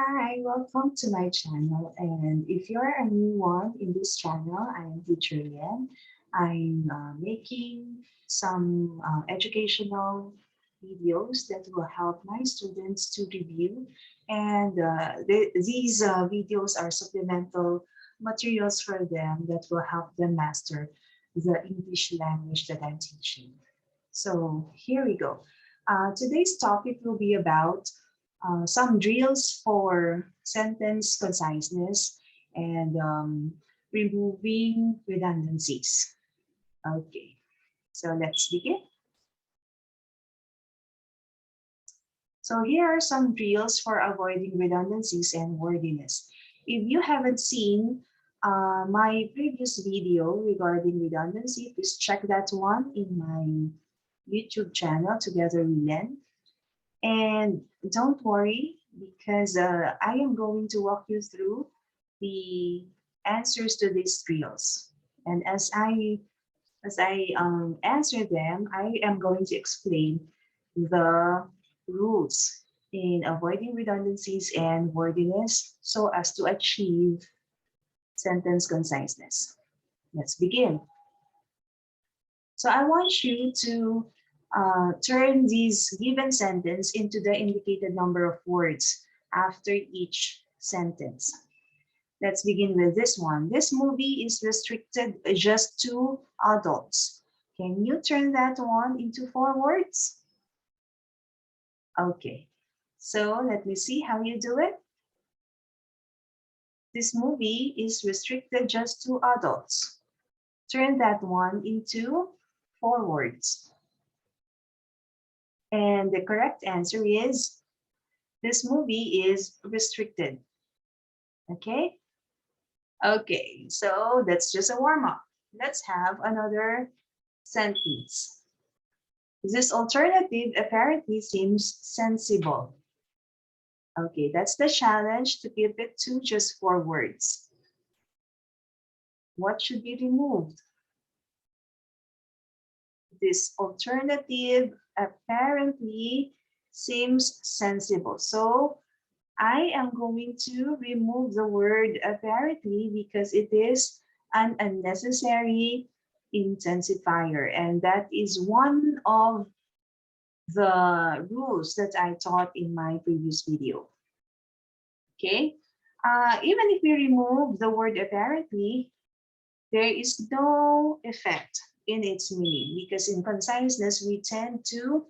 Hi, welcome to my channel. And if you're a new one in this channel, I am Teacher Yen. I'm making some educational videos that will help my students to review. And these videos are supplemental materials for them that will help them master the English language that I'm teaching. So here we go. Today's topic will be about some drills for sentence conciseness and removing redundancies. Okay, so let's begin. So here are some drills for avoiding redundancies and wordiness. If you haven't seen my previous video regarding redundancy, please check that one in my YouTube channel, TogetherWeLEN. And don't worry, because I am going to walk you through the answers to these drills. And as I answer them, I am going to explain the rules in avoiding redundancies and wordiness so as to achieve sentence conciseness. Let's begin. So I want you to turn this given sentence into the indicated number of words after each sentence. Let's begin with this one. This movie is restricted just to adults. Can you turn that one into 4 words? Okay, so let me see how you do it. This movie is restricted just to adults. Turn that one into 4 words. And the correct answer is, this movie is restricted. Okay? Okay, so that's just a warm-up. Let's have another sentence. This alternative apparently seems sensible. Okay, that's the challenge, to keep it to just 4 words. What should be removed? This alternative apparently seems sensible. So I am going to remove the word apparently because it is an unnecessary intensifier. And that is one of the rules that I taught in my previous video. Okay. Even if we remove the word apparently, there is no effect in its meaning, because in conciseness, we tend to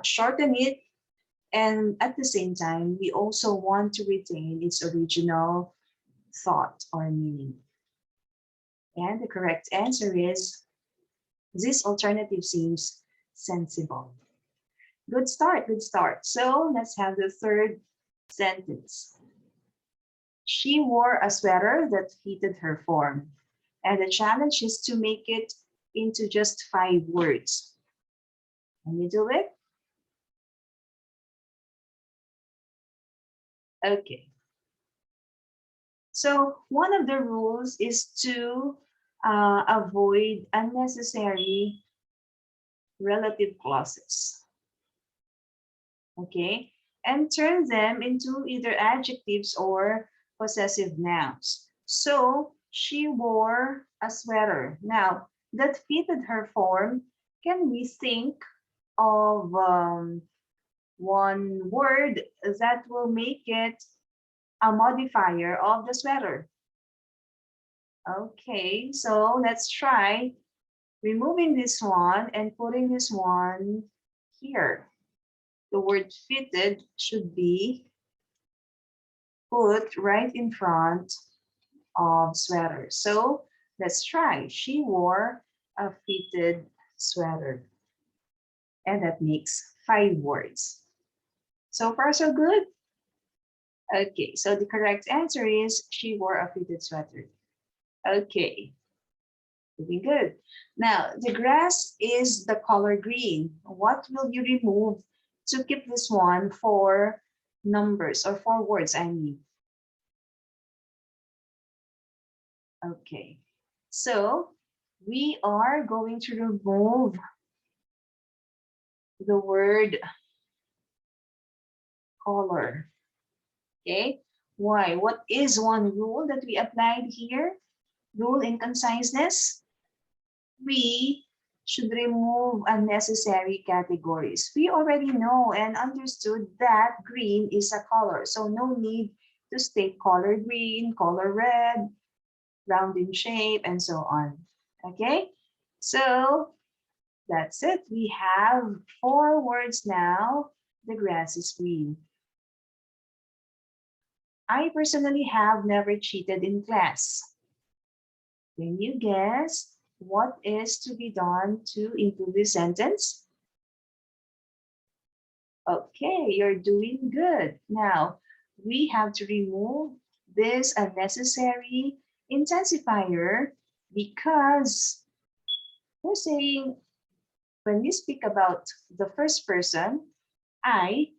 shorten it, and at the same time, we also want to retain its original thought or meaning. And the correct answer is, this alternative seems sensible. Good start, good start. So let's have the third sentence. She wore a sweater that fitted her form. And the challenge is to make it into just 5 words. Can you do it? Okay. So one of the rules is to avoid unnecessary relative clauses. Okay, and turn them into either adjectives or possessive nouns. So she wore a sweater. Now, that fitted her form. Can we think of one word that will make it a modifier of the sweater? Okay, so let's try removing this one and putting this one here. The word fitted should be put right in front of sweater. So let's try. She wore a fitted sweater. And that makes 5 words. So far, so good? Okay, so the correct answer is, she wore a fitted sweater. Okay, doing good. Now, the grass is the color green. What will you remove to keep this one for numbers, or 4 words, I mean? Okay, so we are going to remove the word color. Okay, why? What is one rule that we applied here? Rule in conciseness? We should remove unnecessary categories. We already know and understood that green is a color, so no need to state color green, color red, round in shape, and so on. Okay, so that's it. We have 4 words now. The grass is green. I personally have never cheated in class. Can you guess what is to be done to improve this sentence? Okay, you're doing good. Now, we have to remove this unnecessary intensifier because we're saying when we speak about the first person, I,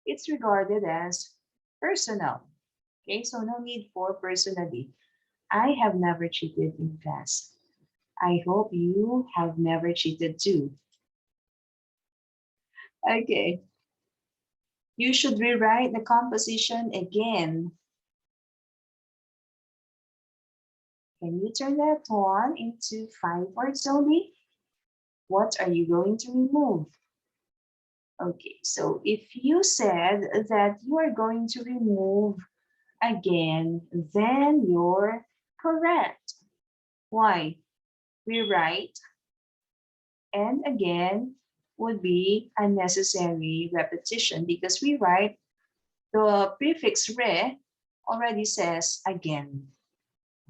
it's regarded as personal. Okay, so no need for personally. I have never cheated in class. I hope you have never cheated too. Okay, you should rewrite the composition again. Can you turn that one into 5 words only? What are you going to remove? Okay, so if you said that you are going to remove again, then you're correct. Why? Rewrite and again would be unnecessary repetition because rewrite, the prefix re already says again.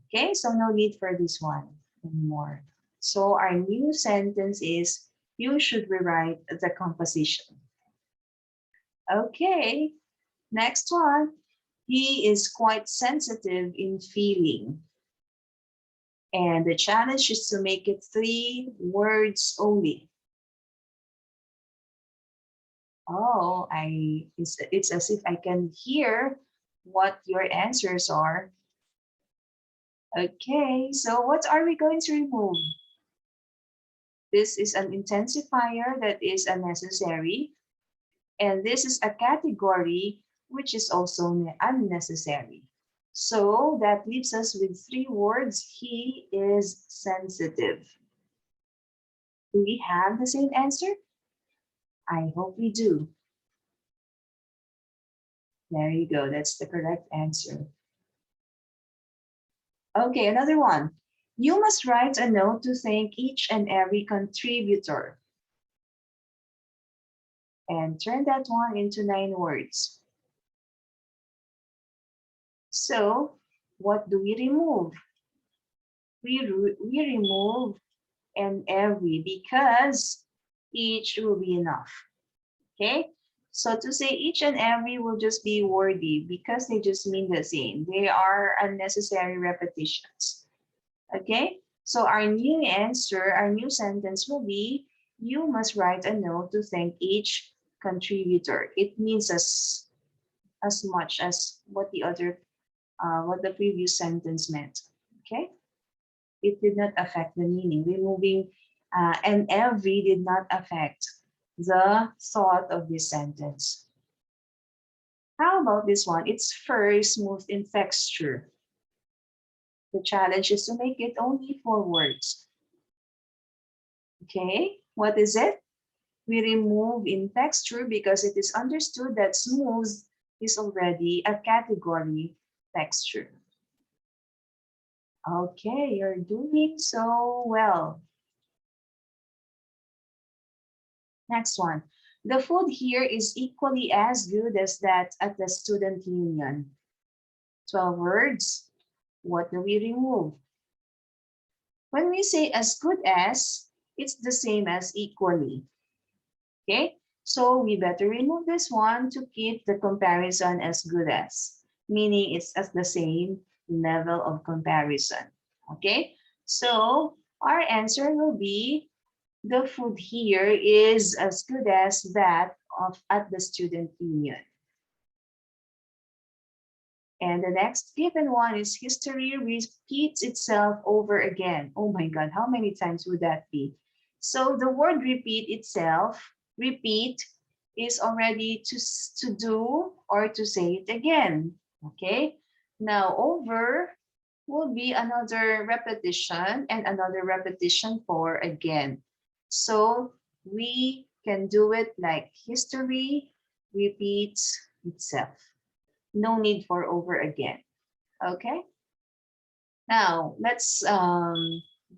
Okay, so no need for this one anymore. So our new sentence is, you should rewrite the composition. Okay, next one. He is quite sensitive in feeling. And the challenge is to make it 3 words only. Oh, it's as if I can hear what your answers are. Okay, so what are we going to remove? This is an intensifier that is unnecessary. And this is a category which is also unnecessary. So that leaves us with 3 words. He is sensitive. Do we have the same answer? I hope we do. There you go. That's the correct answer. Okay, another one. You must write a note to thank each and every contributor. And turn that one into 9 words. So, what do we remove? We remove and every because each will be enough. Okay, so to say each and every will just be wordy because they just mean the same. They are unnecessary repetitions. Okay, so our new answer, our new sentence will be, you must write a note to thank each contributor. It means as much as what the previous sentence meant. Okay, it did not affect the meaning. Removing and every did not affect the thought of this sentence. How about this one? It's fur smooth in texture. The challenge is to make it only 4 words. Okay, what is it? We remove in texture because it is understood that smooth is already a category texture. Okay, you're doing so well. Next one. The food here is equally as good as that at the student union. 12 words. What do we remove? When we say as good as, it's the same as equally. Okay, so we better remove this one to keep the comparison as good as, meaning it's at the same level of comparison. Okay, so our answer will be, the food here is as good as that of at the student union. And the next given one is history repeats itself over again. Oh my God, how many times would that be? So the word repeat itself, repeat, is already to do or to say it again. Okay, now over will be another repetition and another repetition for again. So we can do it like history repeats itself. No need for over again. Okay. Now let's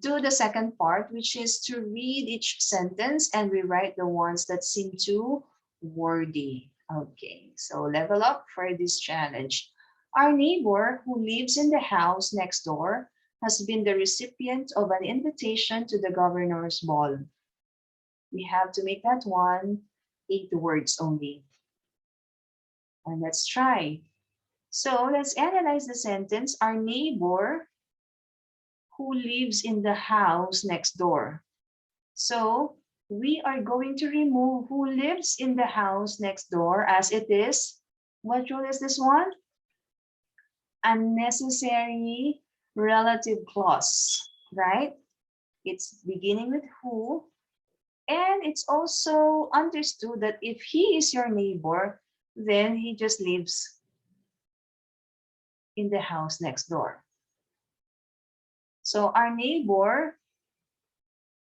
do the second part, which is to read each sentence and rewrite the ones that seem too wordy. Okay, so level up for this challenge. Our neighbor who lives in the house next door has been the recipient of an invitation to the governor's ball. We have to make that one 8 words only. And let's try. So let's analyze the sentence. Our neighbor who lives in the house next door. So we are going to remove who lives in the house next door as it is. What rule is this one? Unnecessary relative clause, right? It's beginning with who. And it's also understood that if he is your neighbor, then he just lives in the house next door. So our neighbor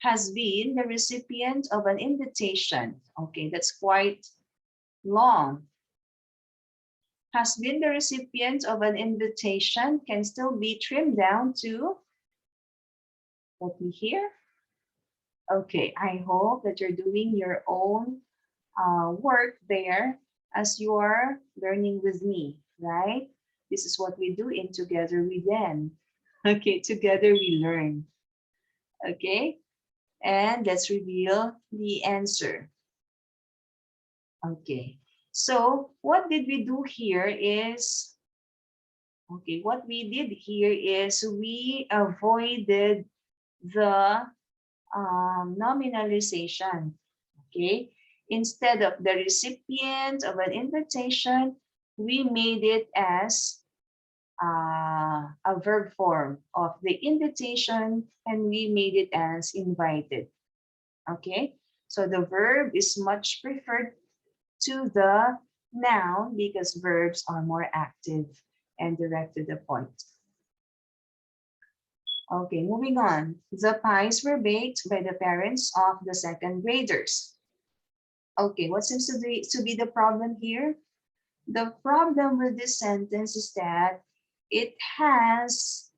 has been the recipient of an invitation. Okay, that's quite long. Has been the recipient of an invitation can still be trimmed down to, let me hear. Okay, I hope that you're doing your own work there as you are learning with me, right? This is what we do in Together We Learn. Okay, together we learn. Okay, and let's reveal the answer. Okay, so what did we do here is, okay, what we did here is we avoided the nominalization. Okay, instead of the recipient of an invitation, we made it as a verb form of the invitation, and we made it as invited. Okay, so the verb is much preferred to the noun because verbs are more active and direct to the point. Okay, moving on. The pies were baked by the parents of the second graders. Okay, what seems to be the problem here? The problem with this sentence is that it has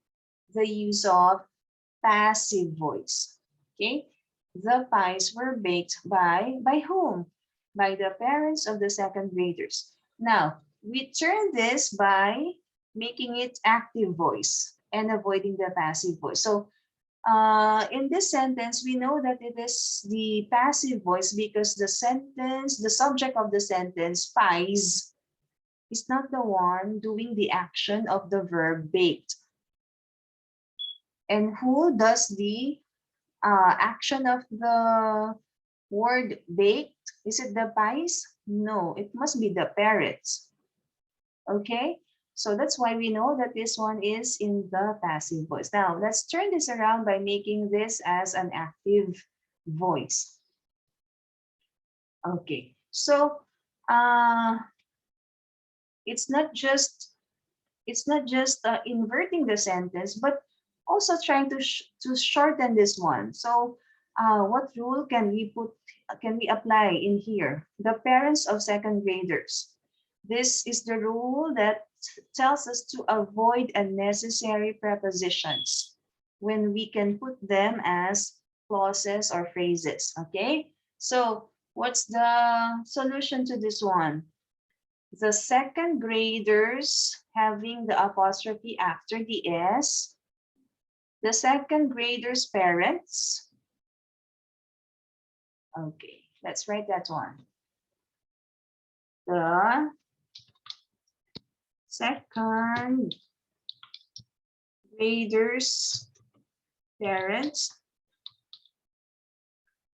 the use of passive voice. Okay, the pies were baked by whom? By the parents of the second graders. Now, we turn this by making it active voice and avoiding the passive voice. So in this sentence, we know that it is the passive voice because the sentence, the subject of the sentence, pies, is not the one doing the action of the verb baked. And who does the action of the word baked? Is it the pies? No, it must be the parents. Okay, so that's why we know that this one is in the passive voice. Now, let's turn this around by making this as an active voice. Okay, so it's not just inverting the sentence, but also trying to shorten this one. So what rule can we apply in here? The parents of second graders. This is the rule that tells us to avoid unnecessary prepositions when we can put them as clauses or phrases. Okay, so what's the solution to this one? The second graders having the apostrophe after the S, the second graders' parents. Okay, let's write that one. The second graders' parents.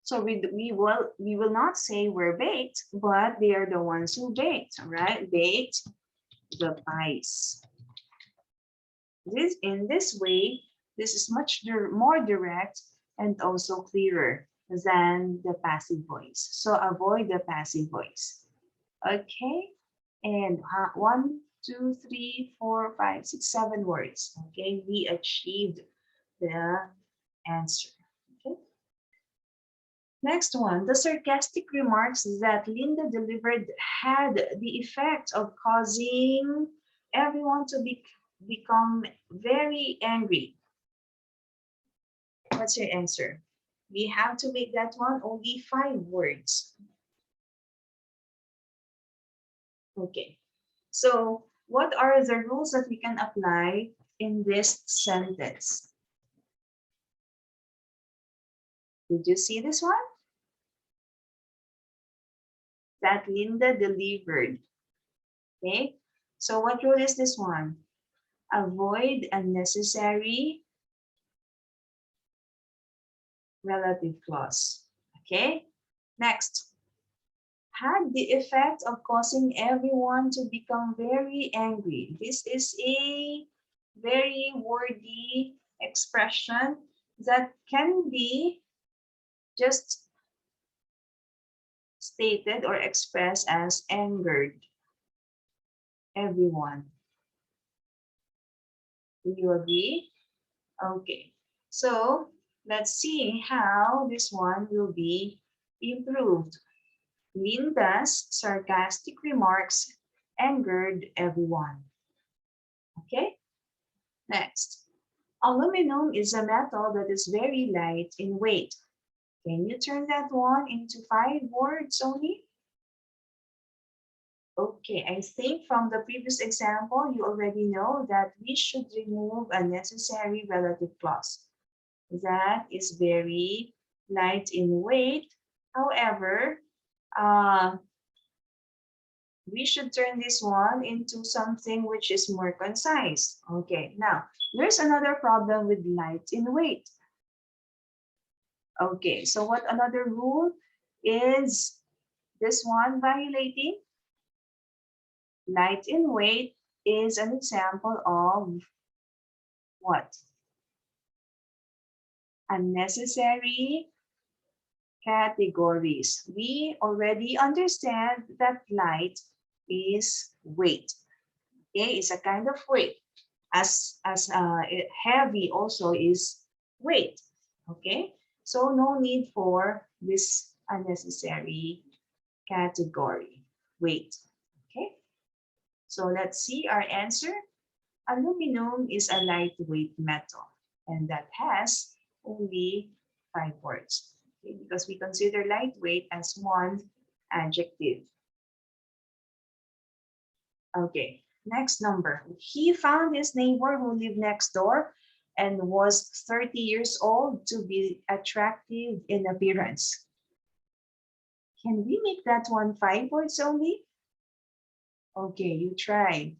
So we will not say we're baked, but they are the ones who baked, right? Baked the pies. In this way, this is much more direct and also clearer than the passive voice. So avoid the passive voice. Okay, And 1, 2, 3, 4, 5, 6, 7 words. Okay, we achieved the answer. Okay. Next one, the sarcastic remarks that Linda delivered had the effect of causing everyone to become very angry. What's your answer? We have to make that one only 5 words. Okay. So what are the rules that we can apply in this sentence? Did you see this one? That Linda delivered. Okay. So what rule is this one? Avoid unnecessary relative clause. Okay. Next. Had the effect of causing everyone to become very angry. This is a very wordy expression that can be just stated or expressed as angered everyone. Do you agree? Okay. So let's see how this one will be improved. Linda's sarcastic remarks angered everyone. Okay. Next. Aluminum is a metal that is very light in weight. Can you turn that one into 5 words only? Okay, I think from the previous example, you already know that we should remove unnecessary relative clause. That is very light in weight. However, we should turn this one into something which is more concise. Okay, now, there's another problem with light in weight. Okay, so what another rule is this one violating? Light in weight is an example of what? Unnecessary categories. We already understand that light is weight. Okay, it's a kind of weight. As heavy also is weight. Okay, so no need for this unnecessary category, weight. Okay, so let's see our answer. Aluminum is a lightweight metal, and that has only 5 words. Okay, because we consider lightweight as one adjective. Okay, next number. He found his neighbor who lived next door and was 30 years old to be attractive in appearance. Can we make that one 5 words only? Okay, you try.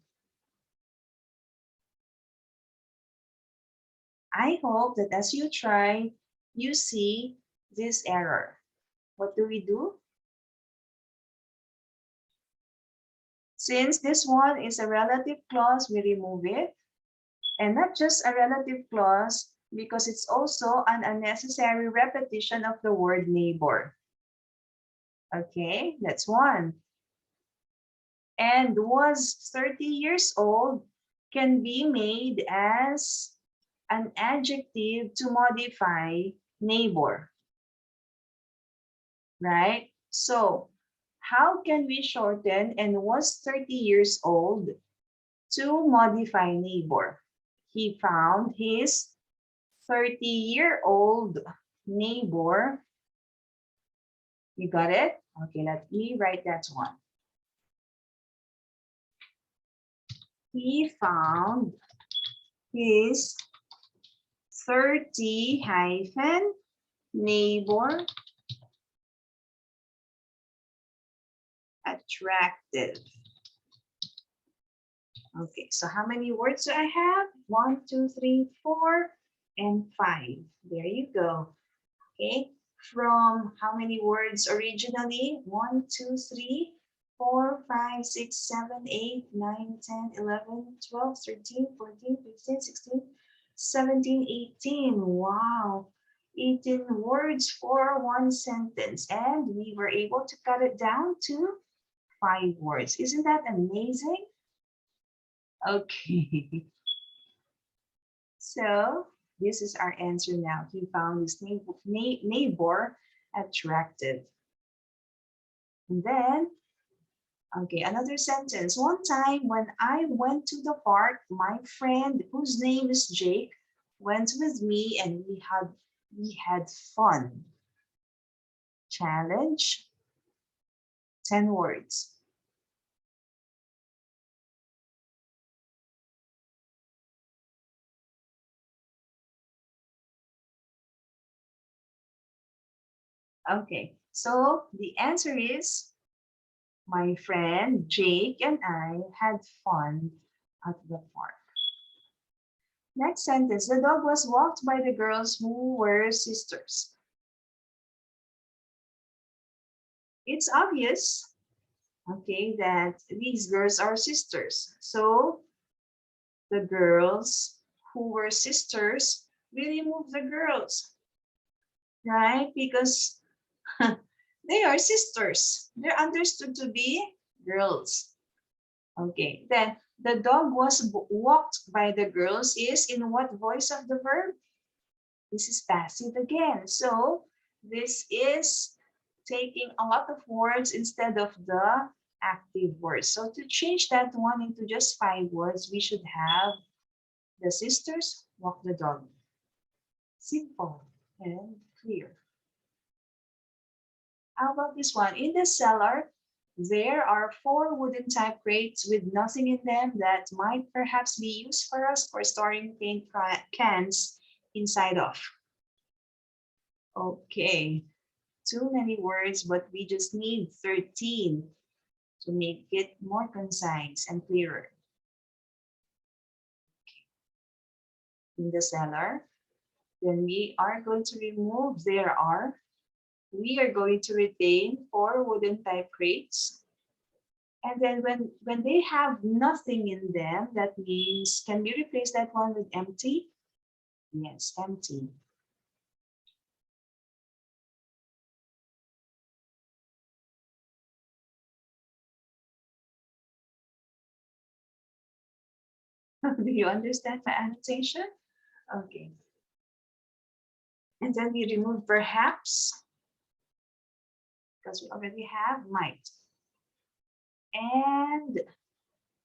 I hope that as you try, you see this error. What do we do? Since this one is a relative clause, we remove it. And not just a relative clause, because it's also an unnecessary repetition of the word neighbor. Okay, that's one. And was 30 years old can be made as an adjective to modify neighbor. Right? So, how can we shorten and was 30 years old to modify neighbor? He found his 30-year-old neighbor. You got it? Okay, let me write that one. He found his 30-neighbor attractive. Okay, so how many words do I have? 1, 2, 3, 4, and 5. There you go. Okay, from how many words originally? 1, 2, 3, 4, 5, 6, 7, 8, 9, 10, 11, 12, 13, 14, 15, 16, 17, 18. Wow, 18 words for one sentence. And we were able to cut it down to 5 words. Isn't that amazing? Okay. So this is our answer now. He found his neighbor attractive. And then, okay, another sentence. One time when I went to the park, my friend, whose name is Jake, went with me and we had fun. Challenge, 10 words. Okay, so the answer is my friend Jake and I had fun at the park. Next sentence, the dog was walked by the girls who were sisters. It's obvious, okay, that these girls are sisters. So the girls who were sisters, we remove the girls, right? Because they are sisters. They're understood to be girls. Okay, then the dog was walked by the girls is in what voice of the verb? This is passive again. So this is taking a lot of words instead of the active words. So to change that one into just 5 words, we should have the sisters walk the dog. Simple and clear. How about this one? In the cellar, there are 4 wooden type crates with nothing in them that might perhaps be used for us for storing paint cans inside of. Okay, too many words, but we just need 13 to make it more concise and clearer. In the cellar, then we are going to remove there are. We are going to retain 4 wooden type crates. And then when they have nothing in them, that means, can we replace that one with empty? Yes, empty. Do you understand my annotation? Okay. And then we remove perhaps, because we already have might. And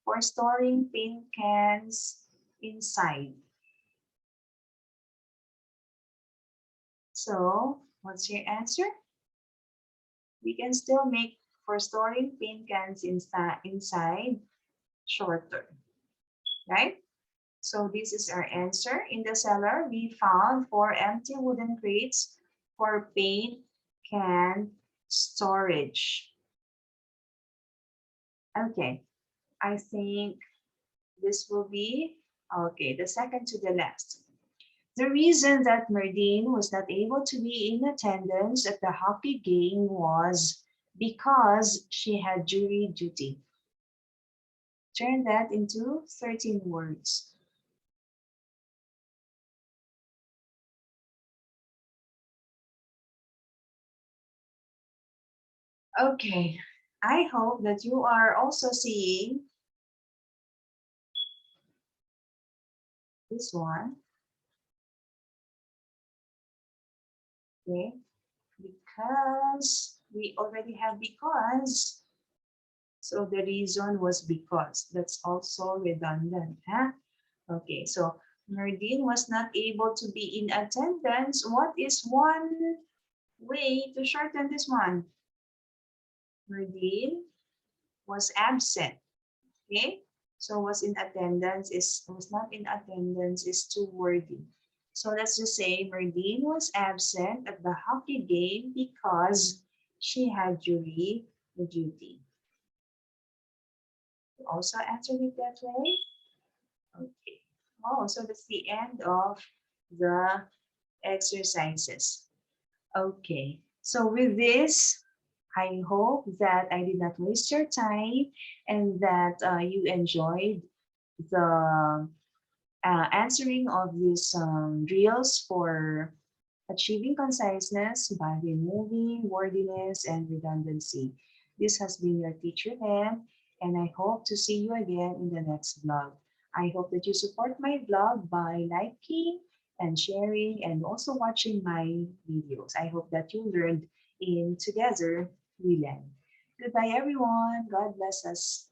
for storing paint cans inside. So what's your answer? We can still make for storing paint cans inside shorter, right? So this is our answer. In the cellar, we found 4 empty wooden crates for paint can storage. Okay, I think this will be, okay, the second to the last. The reason that Merdine was not able to be in attendance at the hockey game was because she had jury duty. Turn that into 13 words. Okay, I hope that you are also seeing this one. Okay, because we already have because. So the reason was because. That's also redundant. Huh? Okay, so Merdine was not able to be in attendance. What is one way to shorten this one? Merdine was absent. Okay, so was in attendance is was not in attendance is too wordy. So let's just say Merdine was absent at the hockey game because she had jury duty. Also answered it that way. Okay. Oh, so that's the end of the exercises. Okay. So with this, I hope that I did not waste your time and that you enjoyed the answering of these drills for achieving conciseness by removing wordiness and redundancy. This has been your teacher, Len, and I hope to see you again in the next vlog. I hope that you support my vlog by liking and sharing and also watching my videos. I hope that you learned in Together We Learn. Goodbye, everyone. God bless us.